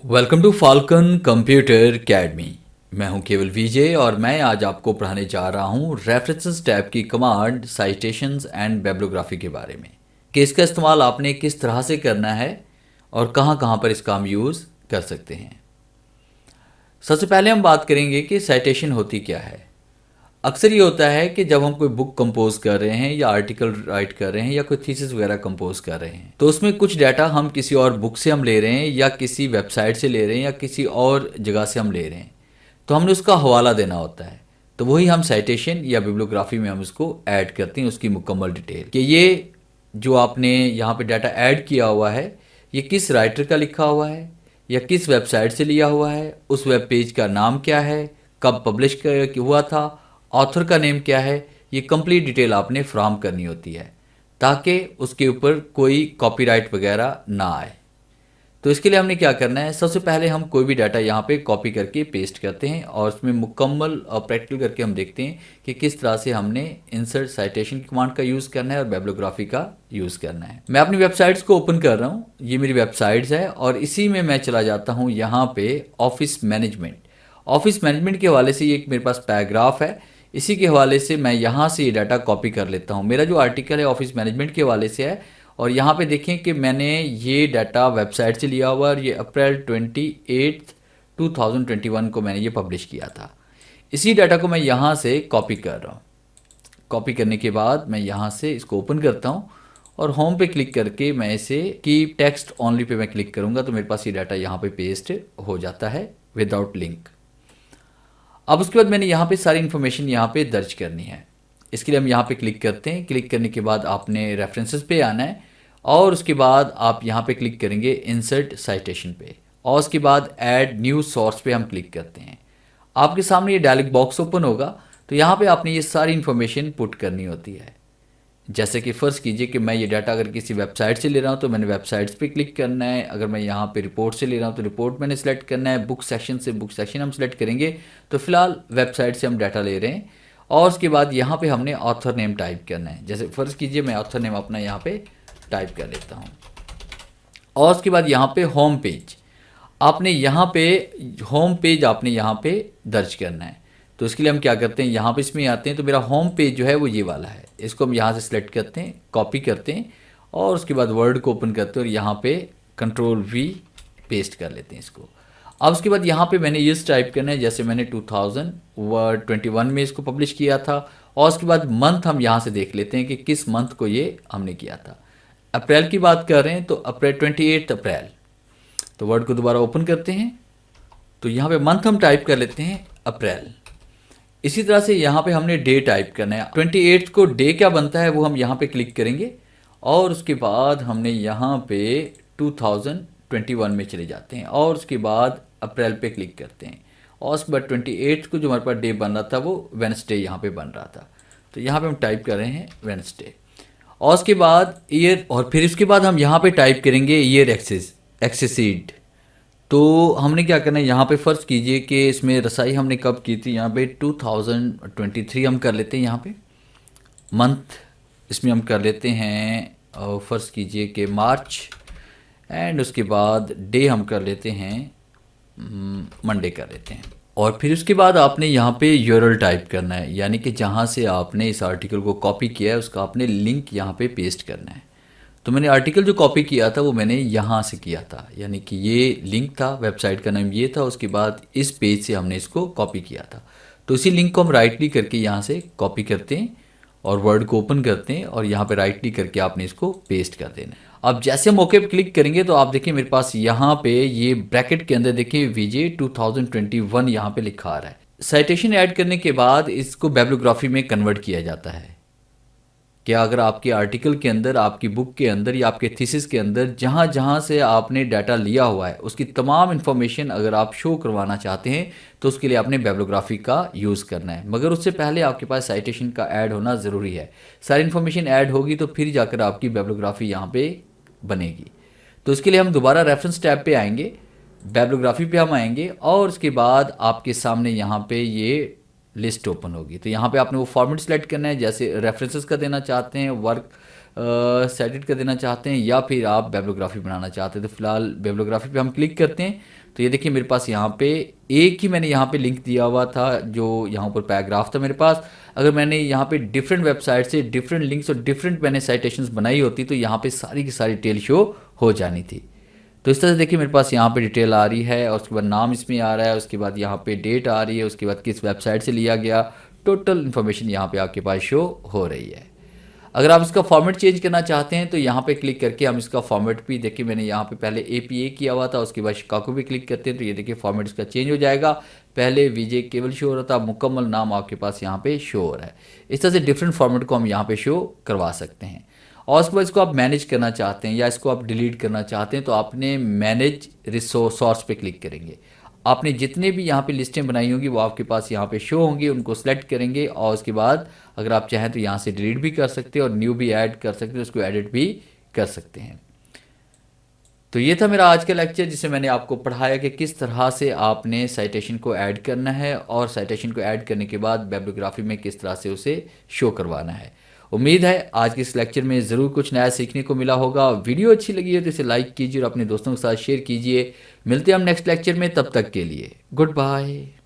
Welcome to Falcon computer academy. मैं हूं केवल विजय और मैं आज आपको पढ़ाने जा रहा हूं रेफरेंसेस टैब की कमांड साइटेशंस एंड बिब्लियोग्राफी के बारे में कि इसका इस्तेमाल आपने किस तरह से करना है और कहां-कहां पर इसका हम यूज़ कर सकते हैं। सबसे पहले हम बात करेंगे कि साइटेशन होती क्या है। अक्सर ये होता है कि जब हम कोई बुक कंपोज कर रहे हैं या आर्टिकल राइट कर रहे हैं या कोई थीसिस वगैरह कंपोज कर रहे हैं तो उसमें कुछ डाटा हम किसी और बुक से हम ले रहे हैं या किसी वेबसाइट से ले रहे हैं या किसी और जगह से हम ले रहे हैं, तो हमने उसका हवाला देना होता है। तो वही हम साइटेशन या बिब्लियोग्राफी में हम उसको ऐड करते हैं, उसकी मुकम्मल डिटेल कि ये जो आपने यहाँ पे डाटा ऐड किया हुआ है ये किस राइटर का लिखा हुआ है या किस वेबसाइट से लिया हुआ है, उस वेब पेज का नाम क्या है, कब पब्लिश हुआ था, ऑथर का नेम क्या है, ये कंप्लीट डिटेल आपने फ्राहम करनी होती है ताकि उसके ऊपर कोई कॉपीराइट वगैरह ना आए। तो इसके लिए हमने क्या करना है, सबसे पहले हम कोई भी डाटा यहाँ पे कॉपी करके पेस्ट करते हैं और उसमें मुकम्मल और प्रैक्टिकल करके हम देखते हैं कि किस तरह से हमने इंसर्ट साइटेशन कमांड का यूज़ करना है और बिब्लियोग्राफी का यूज़ करना है। मैं अपनी वेबसाइट्स को ओपन कर रहा हूँ, ये मेरी वेबसाइट्स है और इसी में मैं चला जाता हूँ यहाँ पे ऑफिस मैनेजमेंट। ऑफिस मैनेजमेंट के हवाले से ये एक मेरे पास पैराग्राफ है, इसी के हवाले से मैं यहाँ से ये डाटा कॉपी कर लेता हूँ। मेरा जो आर्टिकल है ऑफिस मैनेजमेंट के हवाले से है और यहाँ पे देखें कि मैंने ये डाटा वेबसाइट से लिया हुआ और ये अप्रैल 28 2021 को मैंने ये पब्लिश किया था। इसी डाटा को मैं यहाँ से कॉपी कर रहा हूँ। कॉपी करने के बाद मैं यहाँ से इसको ओपन करता हूँ और होम पे क्लिक करके मैं इसे कीप टेक्स्ट ओनली पे मैं क्लिक करूँगा तो मेरे पास ये डाटा यहाँ पे पेस्ट हो जाता है विदाउट लिंक। अब उसके बाद मैंने यहाँ पे सारी इन्फॉर्मेशन यहाँ पे दर्ज करनी है। इसके लिए हम यहाँ पे क्लिक करते हैं। क्लिक करने के बाद आपने रेफरेंसेस पे आना है और उसके बाद आप यहाँ पे क्लिक करेंगे इंसर्ट साइटेशन पे और उसके बाद ऐड न्यू सोर्स पे हम क्लिक करते हैं। आपके सामने ये डायलॉग बॉक्स ओपन होगा तो यहाँ पे आपने ये सारी इन्फॉर्मेशन पुट करनी होती है। जैसे कि फ़र्ज़ कीजिए कि मैं ये डाटा अगर किसी वेबसाइट से ले रहा हूँ तो मैंने वेबसाइट्स पे क्लिक करना है। अगर मैं यहाँ पे रिपोर्ट से ले रहा हूँ तो रिपोर्ट मैंने सेलेक्ट करना है। बुक सेक्शन से बुक सेक्शन हम सेलेक्ट करेंगे। तो फिलहाल वेबसाइट से हम डाटा ले रहे हैं और उसके बाद यहाँ पे हमने ऑथर नेम टाइप करना है। जैसे फ़र्ज़ कीजिए मैं ऑथर नेम अपना यहाँ पे टाइप कर लेता हूँ और उसके बाद यहाँ पे होम पेज आपने यहाँ पे होम पेज आपने यहाँ पे दर्ज करना है। तो इसके लिए हम क्या करते हैं, यहाँ पे इसमें आते हैं तो मेरा होम पेज जो है वो ये वाला है। इसको हम यहाँ से सिलेक्ट करते हैं, कॉपी करते हैं और उसके बाद वर्ड को ओपन करते हैं और यहाँ पे Ctrl+V पेस्ट कर लेते हैं इसको। अब उसके बाद यहाँ पे मैंने ईयर्स टाइप करना है, जैसे मैंने 2021 में इसको पब्लिश किया था और उसके बाद मंथ हम यहाँ से देख लेते हैं कि किस मंथ को ये हमने किया था। अप्रैल की बात कर रहे हैं तो अप्रैल 28 अप्रैल। तो वर्ड को दोबारा ओपन करते हैं तो यहाँ पे मंथ हम टाइप कर लेते हैं अप्रैल। इसी तरह से यहाँ पे हमने डे टाइप करना है। 28 को डे क्या बनता है वो हम यहाँ पे क्लिक करेंगे और उसके बाद हमने यहाँ पे 2021 में चले जाते हैं और उसके बाद अप्रैल पे क्लिक करते हैं और उसके बाद 28 को जो हमारे पास डे बन रहा था वो वेडनेसडे यहाँ पे बन रहा था। तो यहाँ पे हम टाइप कर रहे हैं वेडनेसडे और उसके बाद ईयर और फिर उसके बाद हम यहाँ पे टाइप करेंगे ईयर एक्सेसीड। तो हमने क्या करना है, यहाँ पे फ़र्ज़ कीजिए कि इसमें रसाई हमने कब की थी, यहाँ पे 2023 हम कर लेते हैं। यहाँ पे मंथ इसमें हम कर लेते हैं फ़र्ज़ कीजिए कि मार्च एंड उसके बाद डे हम कर लेते हैं मंडे कर लेते हैं और फिर उसके बाद आपने यहाँ पे यूआरएल टाइप करना है, यानी कि जहाँ से आपने इस आर्टिकल को कॉपी किया है उसका आपने लिंक यहाँ पे पेस्ट करना है। तो मैंने आर्टिकल जो कॉपी किया था वो मैंने यहाँ से किया था, यानी कि ये लिंक था, वेबसाइट का नाम ये था, उसके बाद इस पेज से हमने इसको कॉपी किया था। तो इसी लिंक को हम राइट क्लिक करके यहाँ से कॉपी करते हैं और वर्ड को ओपन करते हैं और यहाँ पे राइट क्लिक करके आपने इसको पेस्ट कर देना है। अब जैसे हम ओके पे क्लिक करेंगे तो आप देखिए मेरे पास यहाँ पे ये ब्रैकेट के अंदर देखिए विजय 2021 यहाँ पे लिखा आ रहा है। साइटेशन ऐड करने के बाद इसको बिब्लियोग्राफी में कन्वर्ट किया जाता है। क्या अगर आपके आर्टिकल के अंदर, आपकी बुक के अंदर या आपके थीसिस के अंदर जहाँ जहाँ से आपने डाटा लिया हुआ है उसकी तमाम इन्फॉर्मेशन अगर आप शो करवाना चाहते हैं तो उसके लिए आपने बिब्लियोग्राफी का यूज़ करना है, मगर उससे पहले आपके पास साइटेशन का ऐड होना ज़रूरी है। सारी इन्फॉर्मेशन ऐड होगी तो फिर जाकर आपकी बिब्लियोग्राफी यहाँ पे बनेगी। तो इसके लिए हम दोबारा रेफरेंस टैब पे आएंगे, बिब्लियोग्राफी पे हम आएंगे और उसके बाद आपके सामने यहाँ पे ये लिस्ट ओपन होगी। तो यहाँ पे आपने वो फॉर्मेट सेलेक्ट करना है, जैसे रेफरेंसेस का देना चाहते हैं, वर्क सेट कर देना चाहते हैं या फिर आप बिब्लियोग्राफी बनाना चाहते हैं, तो फिलहाल बिब्लियोग्राफी पे हम क्लिक करते हैं। तो ये देखिए मेरे पास यहाँ पे एक ही मैंने यहाँ पे लिंक दिया हुआ था, जो यहाँ पर पैराग्राफ था मेरे पास। अगर मैंने यहाँ पे डिफरेंट वेबसाइट से डिफरेंट लिंक्स और डिफरेंट मैंने साइटेशंस बनाई होती तो यहाँ पे सारी की सारी डिटेल शो हो जानी थी। तो इस तरह से देखिए मेरे पास यहाँ पे डिटेल आ रही है और उसके बाद नाम इसमें आ रहा है, उसके बाद यहाँ पे डेट आ रही है, उसके बाद किस वेबसाइट से लिया गया, टोटल इन्फॉर्मेशन यहाँ पे आपके पास शो हो रही है। अगर आप इसका फॉर्मेट चेंज करना चाहते हैं तो यहाँ पे क्लिक करके हम इसका फॉर्मेट भी देखिए, मैंने यहाँ पे पहले APA किया हुआ था, उसके बाद शिकागो पे क्लिक करते हैं तो ये देखिए फॉर्मेट इसका चेंज हो जाएगा। पहले विजय केवल शो हो रहा था, मुकम्मल नाम आपके पास यहाँ पे शो हो रहा है। इस तरह से डिफरेंट फॉर्मेट को हम यहाँ पे शो करवा सकते हैं। और उसके बाद इसको आप मैनेज करना चाहते हैं या इसको आप डिलीट करना चाहते हैं तो आपने मैनेज रिसोर्स पे क्लिक करेंगे। आपने जितने भी यहाँ पे लिस्टें बनाई होंगी वो आपके पास यहाँ पे शो होंगी, उनको सेलेक्ट करेंगे और उसके बाद अगर आप चाहें तो यहाँ से डिलीट भी कर सकते हैं और न्यू भी ऐड कर सकते हैं, उसको एडिट भी कर सकते हैं। तो ये था मेरा आज का लेक्चर जिसमें मैंने आपको पढ़ाया कि किस तरह से आपने साइटेशन को ऐड करना है और साइटेशन को ऐड करने के बाद बिब्लियोग्राफी में किस तरह से उसे शो करवाना है। उम्मीद है आज के इस लेक्चर में ज़रूर कुछ नया सीखने को मिला होगा। वीडियो अच्छी लगी है तो इसे लाइक कीजिए और अपने दोस्तों के साथ शेयर कीजिए। मिलते हैं हम नेक्स्ट लेक्चर में, तब तक के लिए गुड बाय।